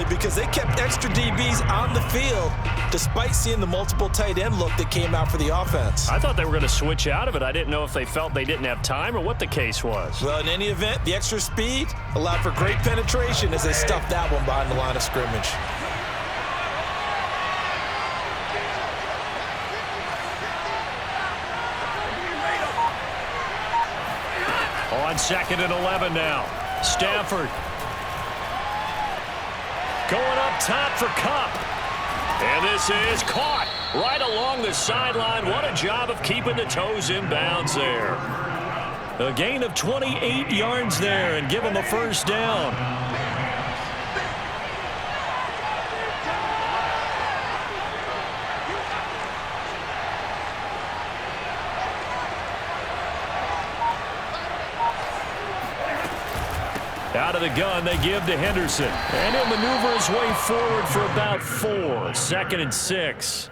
Because they kept extra DBs on the field despite seeing the multiple tight end look that came out for the offense. I thought they were going to switch out of it. I didn't know if they felt they didn't have time or what the case was. Well, in any event, the extra speed allowed for great penetration as they stuffed that one behind the line of scrimmage. On 2nd and 11 now. Stafford. Going up top for Kupp. And this is caught right along the sideline. What a job of keeping the toes in bounds there. A gain of 28 yards there and give him a first down. Out of the gun, they give to Henderson. And he'll maneuver his way forward for about 4. 2nd and 6.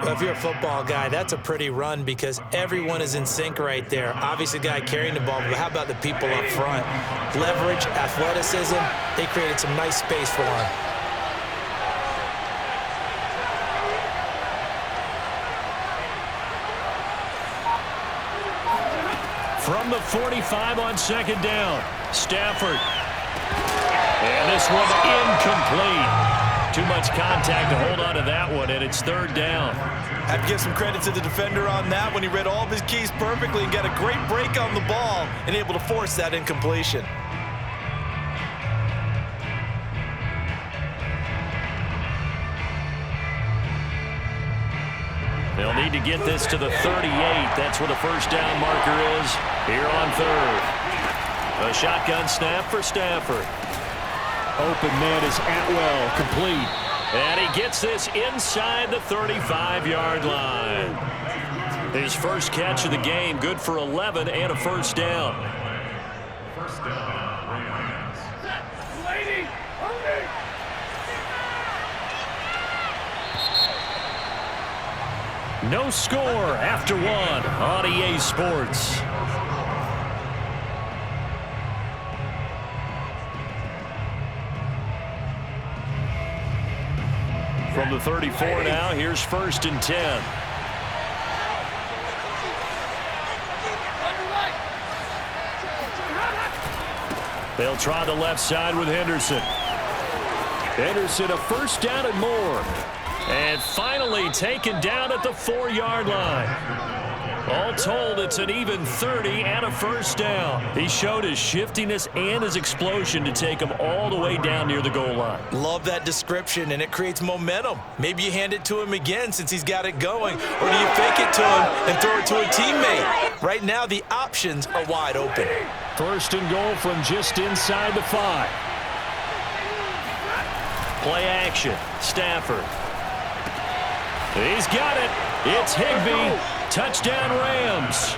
Well, if you're a football guy, that's a pretty run because everyone is in sync right there. Obviously, the guy carrying the ball, but how about the people up front? Leverage, athleticism, they created some nice space for him. From the 45 on 2nd down. Stafford. And this one incomplete. Too much contact to hold on to that one, and it's 3rd down. I have to give some credit to the defender on that when he read all of his keys perfectly and got a great break on the ball and able to force that incompletion. They'll need to get this to the 38. That's what a first down marker is here on 3rd. A shotgun snap for Stafford. Open man is Atwell, complete. And he gets this inside the 35-yard line. His first catch of the game, good for 11 and a first down. First down, Rams. No score after 1 on EA Sports. From the 34 now, here's 1st and 10. They'll try the left side with Henderson. Henderson, a first down and more. And finally taken down at the 4-yard line. All told, it's an even 30 and a first down. He showed his shiftiness and his explosion to take him all the way down near the goal line. Love that description, and it creates momentum. Maybe you hand it to him again since he's got it going, or do you fake it to him and throw it to a teammate? Right now, the options are wide open. 1st and goal from just inside the 5. Play action. Stafford. He's got it. It's Higbee. Touchdown Rams.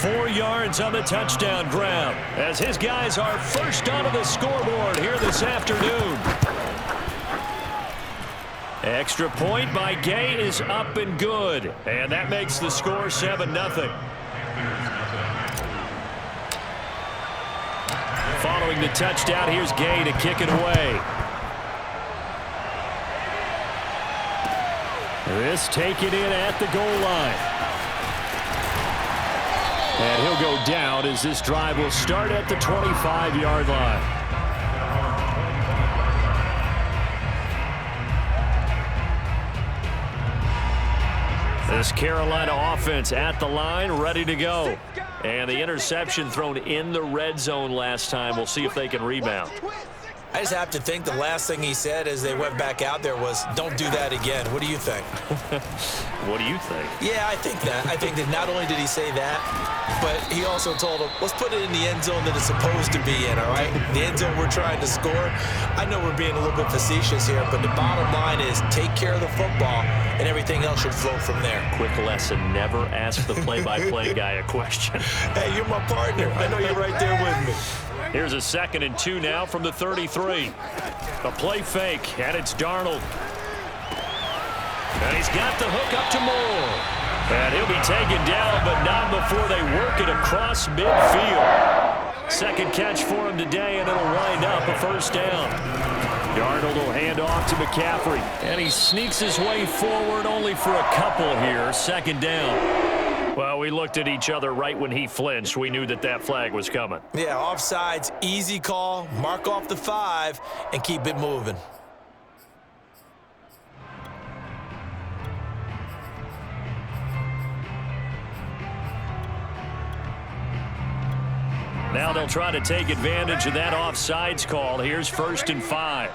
4 yards on the touchdown grab as his guys are first onto the scoreboard here this afternoon. Extra point by Gay is up and good. And that makes the score 7-0. Following the touchdown, here's Gay to kick it away. This taken in at the goal line. And he'll go down as this drive will start at the 25-yard line. This Carolina offense at the line, ready to go. And the interception thrown in the red zone last time. We'll see if they can rebound. I just have to think the last thing he said as they went back out there was, don't do that again. What do you think? What do you think? Yeah, I think that. I think that not only did he say that, but he also told him, let's put it in the end zone that it's supposed to be in, all right? The end zone we're trying to score. I know we're being a little bit facetious here, but the bottom line is take care of the football, and everything else should flow from there. Quick lesson, never ask the play-by-play guy a question. Hey, you're my partner. I know you're right there with me. Here's a 2nd and 2 now from the 33. A play fake, and it's Darnold. And he's got the hook up to Moore. And he'll be taken down, but not before they work it across midfield. Second catch for him today, and it'll wind up a first down. Darnold will hand off to McCaffrey, and he sneaks his way forward only for a couple here. Second down. Well, we looked at each other right when he flinched. We knew that that flag was coming. Yeah, offsides, easy call. Mark off the 5 and keep it moving. Now they'll try to take advantage of that offsides call. Here's 1st and 5.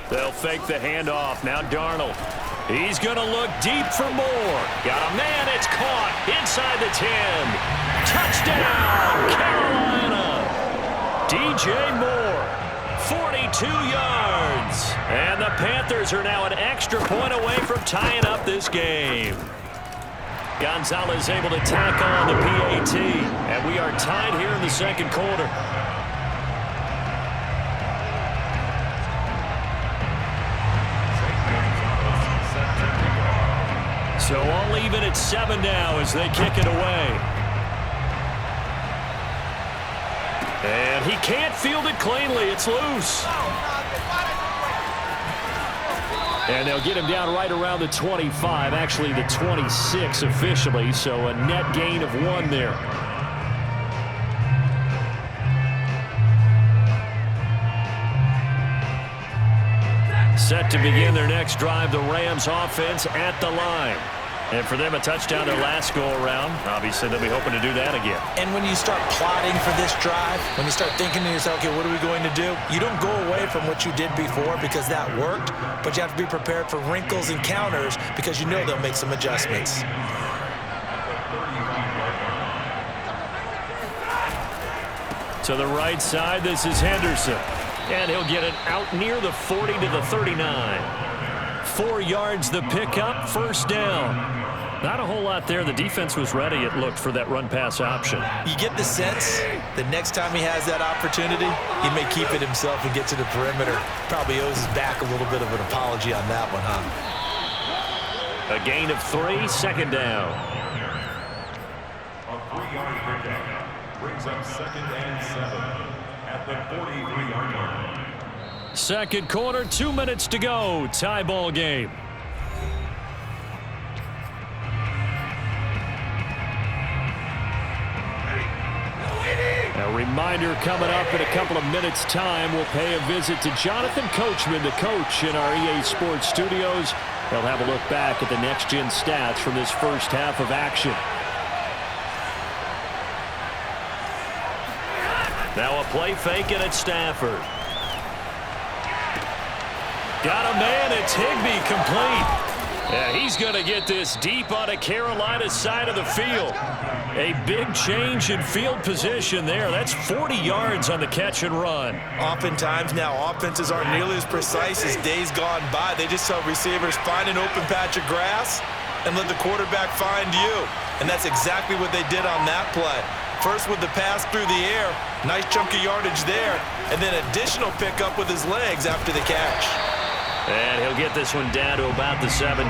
They'll fake the handoff. Now Darnold. He's going to look deep for more. Got a man. It's caught inside the 10. Touchdown, Carolina. DJ Moore, 42 yards. And the Panthers are now an extra point away from tying up this game. Gonzalez able to tack on the PAT, and we are tied here in the second quarter. So all even at 7 now as they kick it away. And he can't field it cleanly. It's loose. And they'll get him down right around the 25, actually the 26 officially, so a net gain of 1 there. Set to begin their next drive, the Rams offense at the line. And for them, a touchdown their last go-around. Obviously, they'll be hoping to do that again. And when you start plotting for this drive, when you start thinking to yourself, okay, what are we going to do? You don't go away from what you did before because that worked, but you have to be prepared for wrinkles and counters because you know they'll make some adjustments. To the right side, this is Henderson. And he'll get it out near the 40 to the 39. 4 yards the pickup, first down. Not a whole lot there. The defense was ready, it looked, for that run-pass option. You get the sense that next time he has that opportunity, he may keep it himself and get to the perimeter. Probably owes his back a little bit of an apology on that one, huh? A gain of 3, second down. A 3-yard pickup brings up 2nd and 7 at the 43-yard line. Second quarter, 2 minutes to go. Tie ball game. A reminder coming up in a couple of minutes' time. We'll pay a visit to Jonathan Coachman, the coach in our EA Sports studios. They'll have a look back at the next-gen stats from this first half of action. Now a play fake, and it's Stafford. Got a man. It's Higbee, complete. Yeah, he's going to get this deep on a Carolina side of the field. A big change in field position there. That's 40 yards on the catch and run. Oftentimes now, offenses aren't nearly as precise as days gone by. They just tell receivers, find an open patch of grass and let the quarterback find you. And that's exactly what they did on that play. First with the pass through the air, nice chunk of yardage there, and then additional pickup with his legs after the catch. And he'll get this one down to about the 17.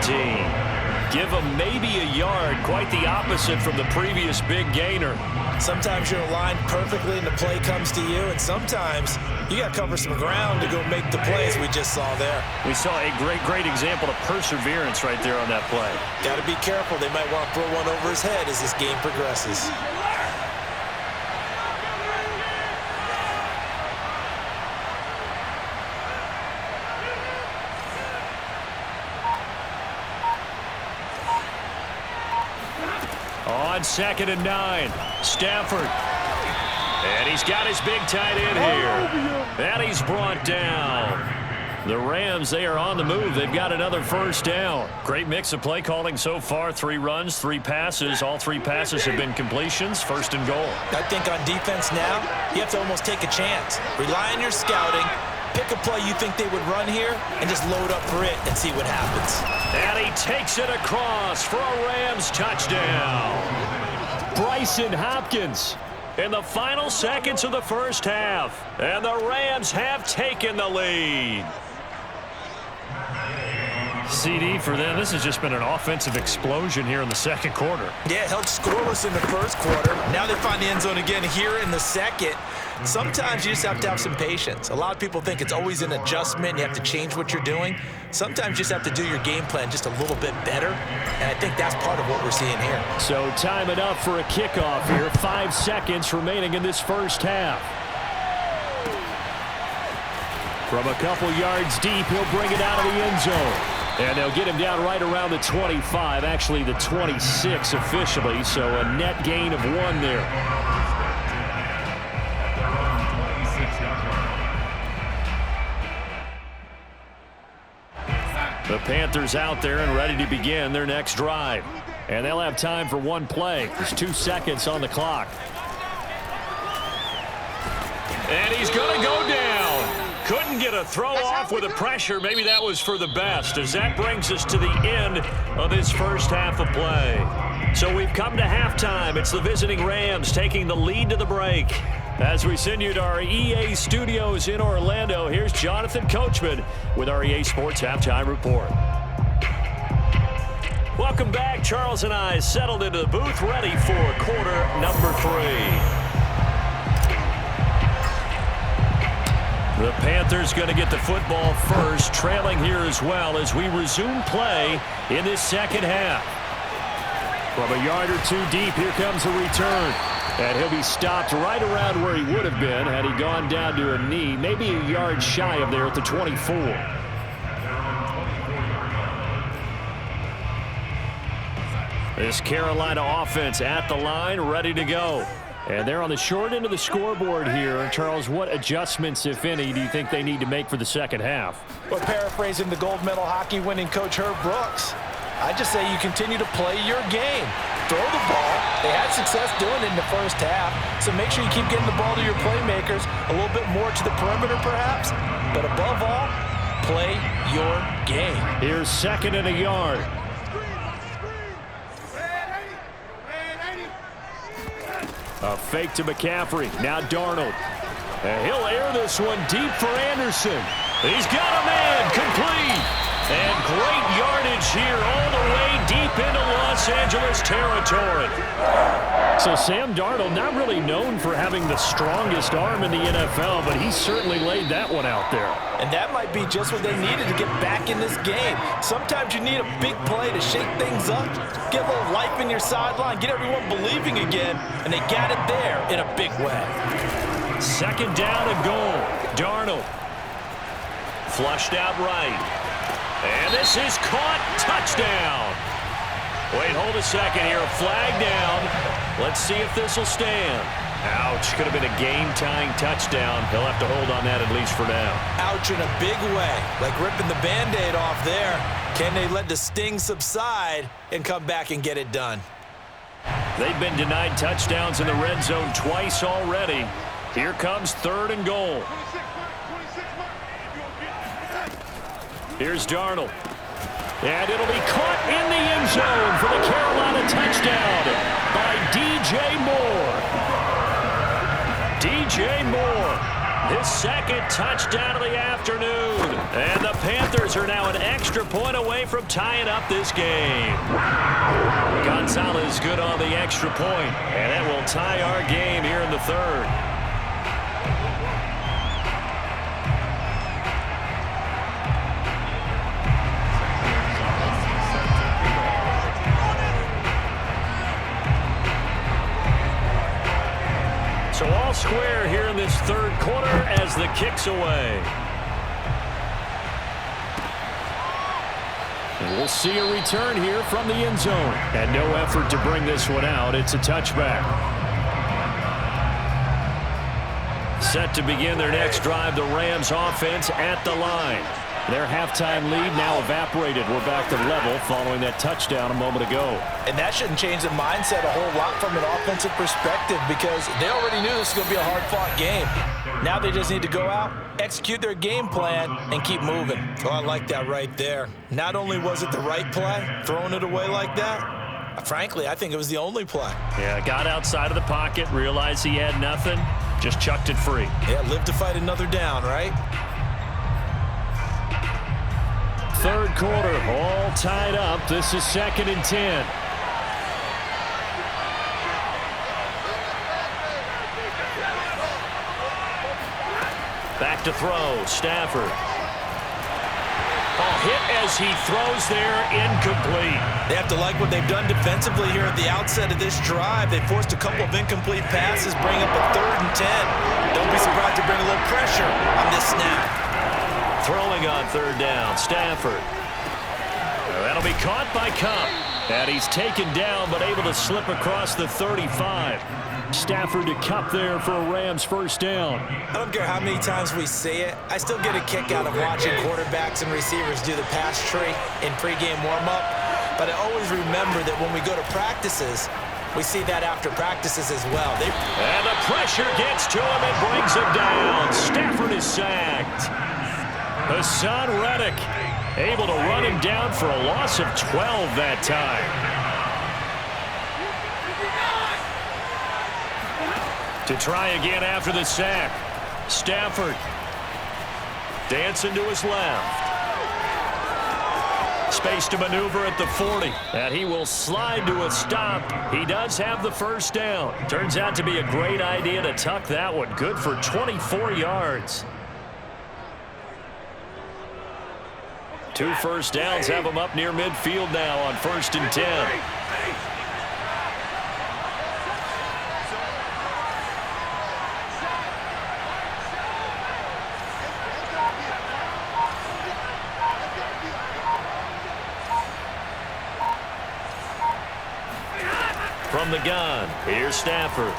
Give him maybe a yard, quite the opposite from the previous big gainer. Sometimes you're aligned perfectly and the play comes to you, and sometimes you got to cover some ground to go make the plays we just saw there. We saw a great example of perseverance right there on that play. Got to be careful. They might want to throw one over his head as this game progresses. On 2nd and 9, Stafford. And he's got his big tight end here. And he's brought down. The Rams, they are on the move. They've got another first down. Great mix of play calling so far. 3 runs, 3 passes. All 3 passes have been completions. 1st and goal. I think on defense now, you have to almost take a chance. Rely on your scouting. Pick a play you think they would run here and just load up for it and see what happens. And he takes it across for a Rams touchdown. Bryson Hopkins in the final seconds of the first half. And the Rams have taken the lead. CD for them. This has just been an offensive explosion here in the second quarter. Yeah, held scoreless in the first quarter. Now they find the end zone again here in the second. Sometimes you just have to have some patience. A lot of people think it's always an adjustment. You have to change what you're doing. Sometimes you just have to do your game plan just a little bit better, and I think that's part of what we're seeing here. So time it up for a kickoff here. 5 seconds remaining in this first half. From a couple yards deep, he'll bring it out of the end zone. And they'll get him down right around the 25, actually the 26 officially, so a net gain of 1 there. The Panthers out there and ready to begin their next drive. And they'll have time for 1 play. There's 2 seconds on the clock. And he's going to go down. Couldn't get a throw off with the pressure. Maybe that was for the best, as that brings us to the end of this first half of play. So we've come to halftime. It's the visiting Rams taking the lead to the break. As we send you to our EA studios in Orlando, here's Jonathan Coachman with our EA Sports Halftime Report. Welcome back. Charles and I settled into the booth, ready for quarter number 3. The Panthers going to get the football first, trailing here as well as we resume play in this second half. From a yard or 2 deep, here comes a return. And he'll be stopped right around where he would have been had he gone down to a knee, maybe a yard shy of there at the 24. This Carolina offense at the line, ready to go. And they're on the short end of the scoreboard here. Charles, what adjustments, if any, do you think they need to make for the second half? Well, paraphrasing the gold medal hockey winning coach Herb Brooks, I just say you continue to play your game. Throw the ball. They had success doing it in the first half, so make sure you keep getting the ball to your playmakers, a little bit more to the perimeter perhaps, but above all, play your game. Here's 2nd and a yard. A fake to McCaffrey. Now Darnold. And he'll air this one deep for Anderson. He's got a man complete. And great yardage here all the way deep into Los Angeles territory. So Sam Darnold, not really known for having the strongest arm in the NFL, but he certainly laid that one out there. And that might be just what they needed to get back in this game. Sometimes you need a big play to shake things up, get a little life in your sideline, get everyone believing again, and they got it there in a big way. 2nd down and goal. Darnold. Flushed out right. And this is caught. Touchdown. Wait, hold a second here. A flag down. Let's see if this will stand. Ouch. Could have been a game-tying touchdown. He'll have to hold on that at least for now. Ouch in a big way. Like ripping the Band-Aid off there. Can they let the sting subside and come back and get it done? They've been denied touchdowns in the red zone twice already. Here comes 3rd and goal. Here's Darnold. And it'll be caught in the end zone for the Carolina touchdown by DJ Moore. DJ Moore, his 2nd touchdown of the afternoon. And the Panthers are now an extra point away from tying up this game. Gonzalez good on the extra point, and that will tie our game here in the 3rd. So all square here in this 3rd quarter as the kick's away. And we'll see a return here from the end zone. And no effort to bring this one out. It's a touchback. Set to begin their next drive, the Rams offense at the line. Their halftime lead now evaporated. We're back to level following that touchdown a moment ago. And that shouldn't change the mindset a whole lot from an offensive perspective because they already knew this was going to be a hard-fought game. Now they just need to go out, execute their game plan, and keep moving. Oh, I like that right there. Not only was it the right play, throwing it away like that, frankly, I think it was the only play. Yeah, got outside of the pocket, realized he had nothing, just chucked it free. Yeah, live to fight another down, right? third quarter, all tied up. This is 2nd and 10. Back to throw, Stafford. Hit as he throws there, incomplete. They have to like what they've done defensively here at the outset of this drive. They forced a couple of incomplete passes, bring up a 3rd and 10. Don't be surprised to bring a little pressure on this snap. Throwing on 3rd down, Stafford. That'll be caught by Cup. And he's taken down, but able to slip across the 35. Stafford to Cup there for a Rams first down. I don't care how many times we say it, I still get a kick out of watching quarterbacks and receivers do the pass tree in pregame warm-up. But I always remember that when we go to practices, we see that after practices as well. And the pressure gets to him and brings him down. Stafford is sacked. Hassan Reddick able to run him down for a loss of 12 that time. To try again after the sack. Stafford dancing to his left. Space to maneuver at the 40. And he will slide to a stop. He does have the first down. Turns out to be a great idea to tuck that one. Good for 24 yards. 2 first downs have him up near midfield now on 1st and 10. From the gun, here's Stafford.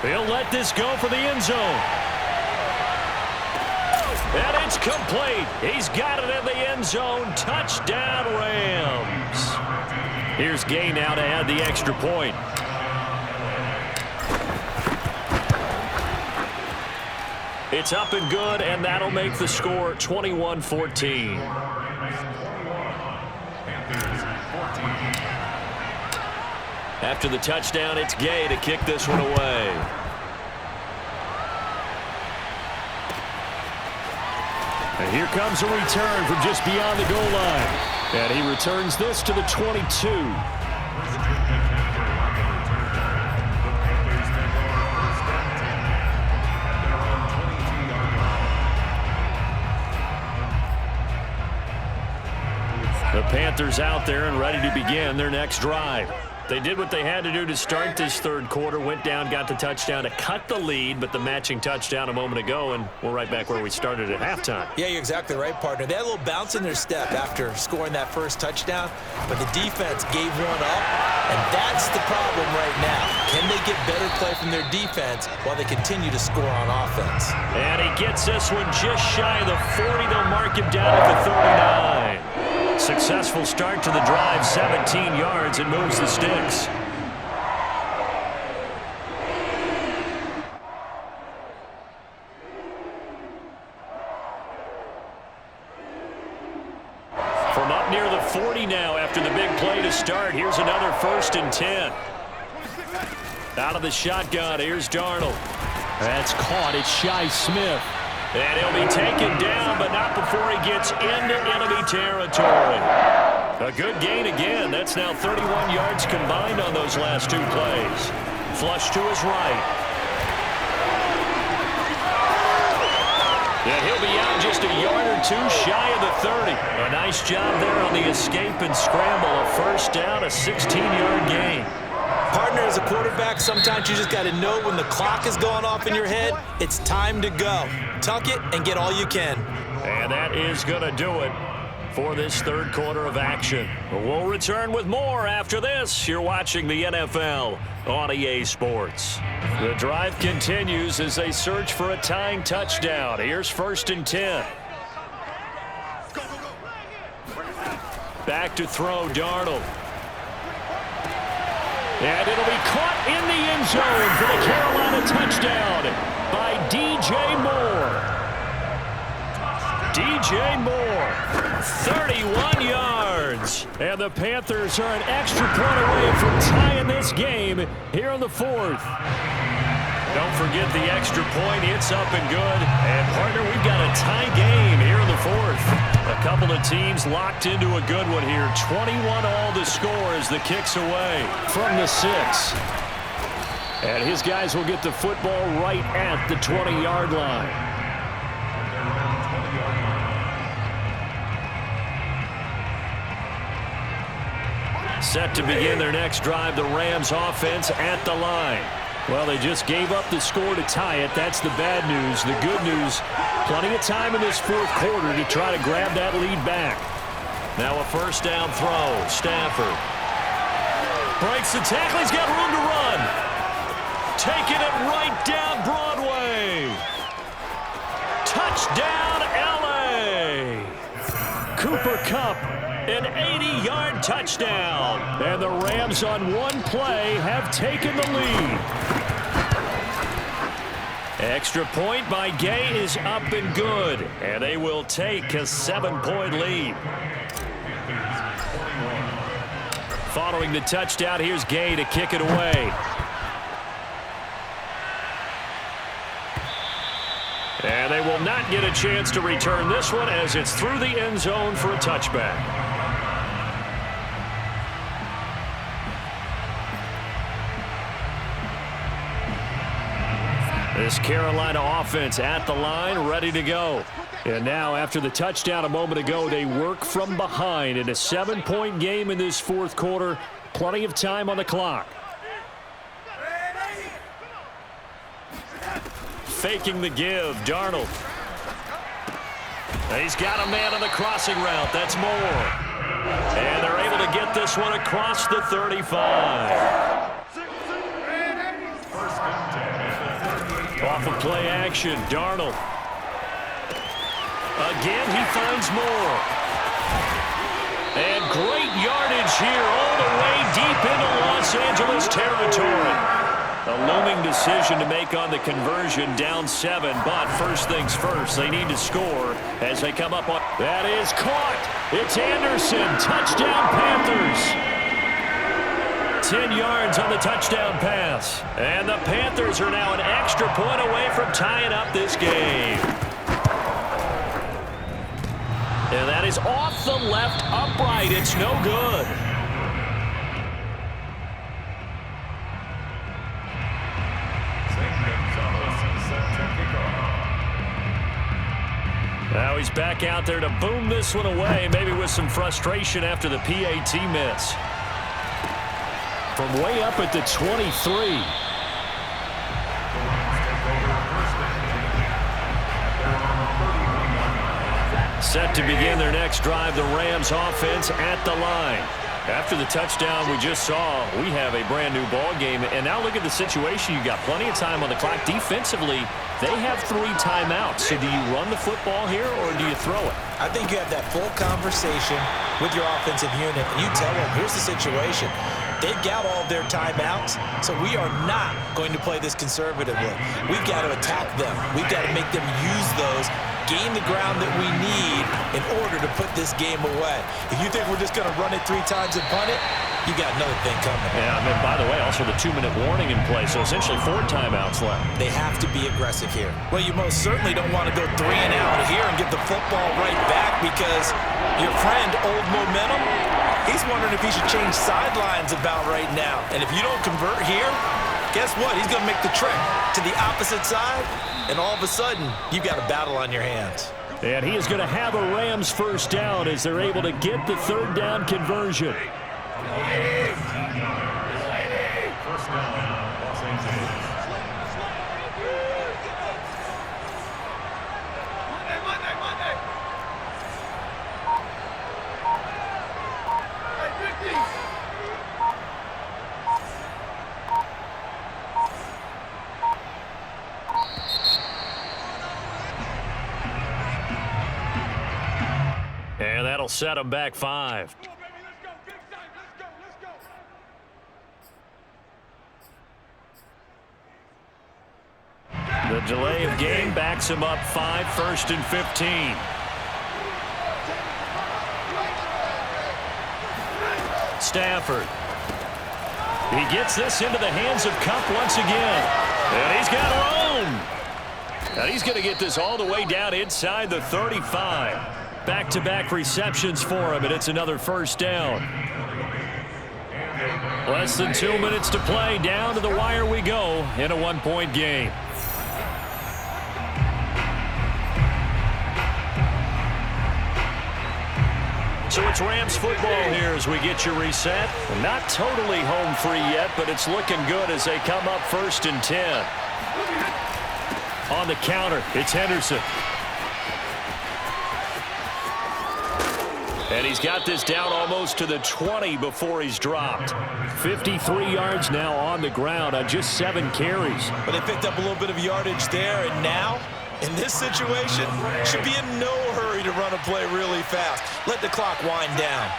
He'll let this go for the end zone. And it's complete. He's got it in the end zone. Touchdown, Rams. Here's Gay now to add the extra point. It's up and good, and that'll make the score 21-14. After the touchdown, it's Gay to kick this one away. And here comes a return from just beyond the goal line. And he returns this to the 22. The Panthers out there and ready to begin their next drive. They did what they had to do to start this third quarter, went down, got the touchdown to cut the lead, but the matching touchdown a moment ago, and we're right back where we started at halftime. Yeah, you're exactly right, partner. They had a little bounce in their step after scoring that first touchdown, but the defense gave one up, and that's the problem right now. Can they get better play from their defense while they continue to score on offense? And he gets this one just shy of the 40. They'll mark him down at the 39. Successful start to the drive, 17 yards, and moves the sticks. From up near the 40 now after the big play to start, here's another 1st and 10. Out of the shotgun, here's Darnold. That's caught. It's Shi Smith. And he'll be taken down, but not before he gets into enemy territory. A good gain again. That's now 31 yards combined on those last 2 plays. Flush to his right. And he'll be out just a yard or 2 shy of the 30. A nice job there on the escape and scramble. A first down, a 16-yard gain. Partner, as a quarterback, sometimes you just got to know when the clock is going off in your head, it's time to go. Tuck it and get all you can. And that is going to do it for this third quarter of action. We'll return with more after this. You're watching the NFL on EA Sports. The drive continues as they search for a tying touchdown. Here's 1st and 10. Back to throw, Darnold. And it'll be caught in the end zone for the Carolina touchdown by DJ Moore. DJ Moore, 31 yards. And the Panthers are an extra point away from tying this game here in the 4th. Don't forget the extra point. It's up and good. And, partner, we've got a tie game here in the fourth. A couple of teams locked into a good one here. 21 all to score as the kick's away from the 6. And his guys will get the football right at the 20-yard line. Set to begin their next drive, the Rams offense at the line. Well, they just gave up the score to tie it. That's the bad news. The good news, plenty of time in this fourth quarter to try to grab that lead back. Now a first down throw. Stafford breaks the tackle. He's got room to run. Taking it right down Broadway. Touchdown, L.A. Cooper Kupp. An 80-yard touchdown. And the Rams on one play have taken the lead. Extra point by Gay is up and good. And they will take a 7-point lead. Following the touchdown, here's Gay to kick it away. And they will not get a chance to return this one as it's through the end zone for a touchback. This Carolina offense at the line, ready to go. And now, after the touchdown a moment ago, they work from behind in a 7-point game in this fourth quarter. Plenty of time on the clock. Faking the give, Darnold. He's got a man on the crossing route. That's Moore. And they're able to get this one across the 35. Off of play action, Darnold. Again, he finds Moore. And great yardage here all the way deep into Los Angeles territory. A looming decision to make on the conversion, down 7, but first things first, they need to score as they come up on. That is caught. It's Anderson. Touchdown, Panthers. 10 yards on the touchdown pass. And the Panthers are now an extra point away from tying up this game. And that is off the left upright. It's no good. Now he's back out there to boom this one away, maybe with some frustration after the PAT miss. From way up at the 23. Set to begin their next drive, the Rams offense at the line. After the touchdown we just saw, we have a brand new ball game. And now look at the situation. You've got plenty of time on the clock. Defensively, they have 3 timeouts. So do you run the football here or do you throw it? I think you have that full conversation with your offensive unit, and you tell them, here's the situation. They've got all their timeouts, so we are not going to play this conservatively. We've got to attack them. We've got to make them use those, gain the ground that we need in order to put this game away. If you think we're just going to run it 3 times and punt it, you got another thing coming. Yeah, I mean, by the way, also the 2-minute warning in play, so essentially 4 timeouts left. They have to be aggressive here. Well, you most certainly don't want to go 3 and out here and get the football right back because your friend, Old Momentum, he's wondering if he should change sidelines about right now. And if you don't convert here, guess what? He's going to make the trek to the opposite side, and all of a sudden, you've got a battle on your hands. And he is going to have a Rams first down as they're able to get the 3rd down conversion. First down, Los Angeles. And that'll set them back 5. The delay of game backs him up 5, 1st and 15. Stafford. He gets this into the hands of Kupp once again. And he's got room. And he's going to get this all the way down inside the 35. Back-to-back receptions for him, and it's another first down. Less than 2 minutes to play. Down to the wire we go in a one-point game. So it's Rams football here as we get you reset. Not totally home free yet, but it's looking good as they come up 1st and 10. On the counter, it's Henderson. And he's got this down almost to the 20 before he's dropped. 53 yards now on the ground on just 7 carries. But they picked up a little bit of yardage there, and now, in this situation, should be in no hurry to run a play really fast. Let the clock wind down.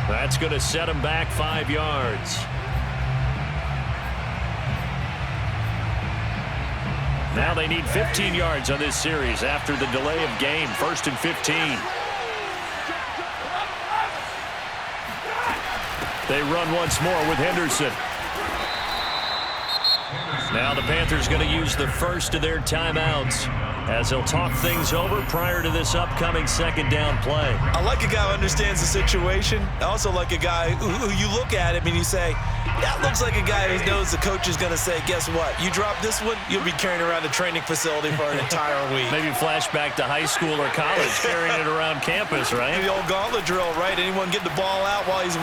That's going to set him back 5 yards. Now they need 15 yards on this series after the delay of game. 1st and 15. They run once more with Henderson. Now the Panthers going to use the first of their timeouts as they'll talk things over prior to this upcoming 2nd down play. I like a guy who understands the situation. I also like a guy who you look at him and you say, that looks like a guy who knows the coach is going to say, guess what? You drop this one, you'll be carrying around a training facility for an entire week. Maybe flashback to high school or college, carrying it around campus, right? The old gauntlet drill, right? Anyone get the ball out while he's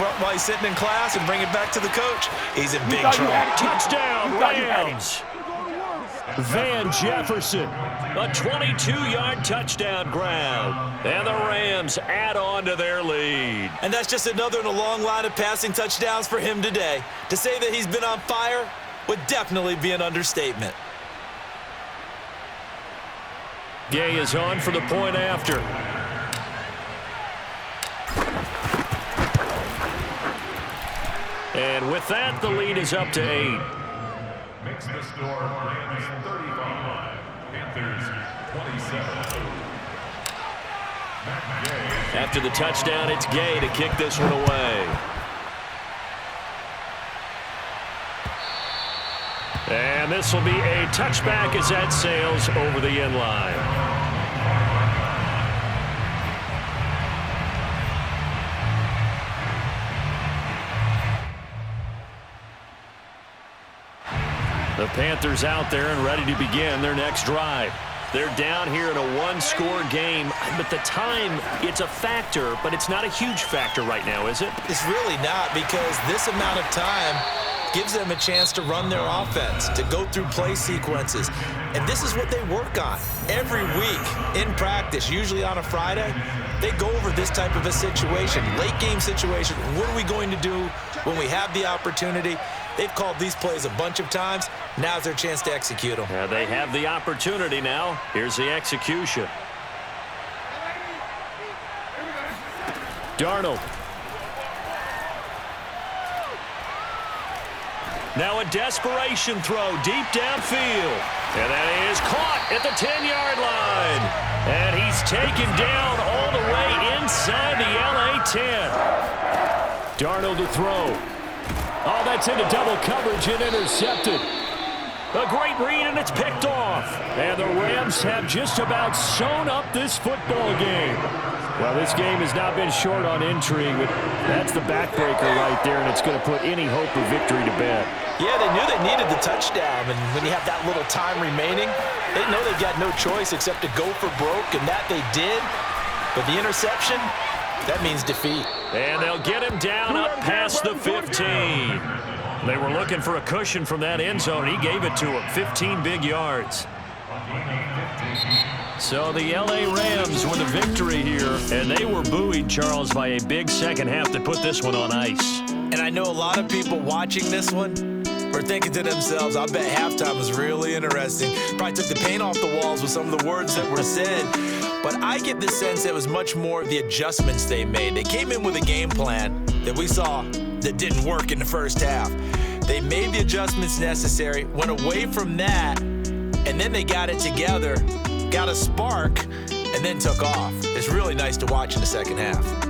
sitting in class and bring it back to the coach? He's in big trouble. Touchdown, Rams! Van Jefferson, a 22-yard touchdown grab. And the Rams add on to their lead. And that's just another in a long line of passing touchdowns for him today. To say that he's been on fire would definitely be an understatement. Gay is on for the point after. And with that, the lead is up to 8. Makes the score Rams 35, Panthers 27. After the touchdown, it's Gay to kick this one away. And this will be a touchback as that sails over the end line. The Panthers out there and ready to begin their next drive. They're down here in a one-score game, but the time, it's a factor, but it's not a huge factor right now, is it? It's really not, because this amount of time gives them a chance to run their offense, to go through play sequences. And this is what they work on every week in practice, usually on a Friday. They go over this type of a situation, late game situation. What are we going to do when we have the opportunity? They've called these plays a bunch of times. Now's their chance to execute them. Yeah, they have the opportunity now. Here's the execution. Darnold. Now a desperation throw deep downfield. And that is caught at the 10-yard line. And he's taken down all the way inside the LA 10. Darnold to throw. Oh, that's into double coverage and intercepted. A great read, and it's picked off. And the Rams have just about sewn up this football game. Well, this game has not been short on intrigue, but that's the backbreaker right there, and it's going to put any hope of victory to bed. Yeah, they knew they needed the touchdown, and when you have that little time remaining, they know they got no choice except to go for broke, and that they did. But the interception, that means defeat. And they'll get him down up past the 15. They were looking for a cushion from that end zone. He gave it to him, 15 big yards. So the LA Rams with a victory here, and they were buoyed, Charles, by a big second half to put this one on ice. And I know a lot of people watching this one were thinking to themselves, I bet halftime was really interesting. Probably took the paint off the walls with some of the words that were said. but I get the sense that it was much more of the adjustments they made. They came in with a game plan that we saw that didn't work in the first half. They made the adjustments necessary, went away from that, and then they got it together, got a spark, and then took off. It's really nice to watch in the second half.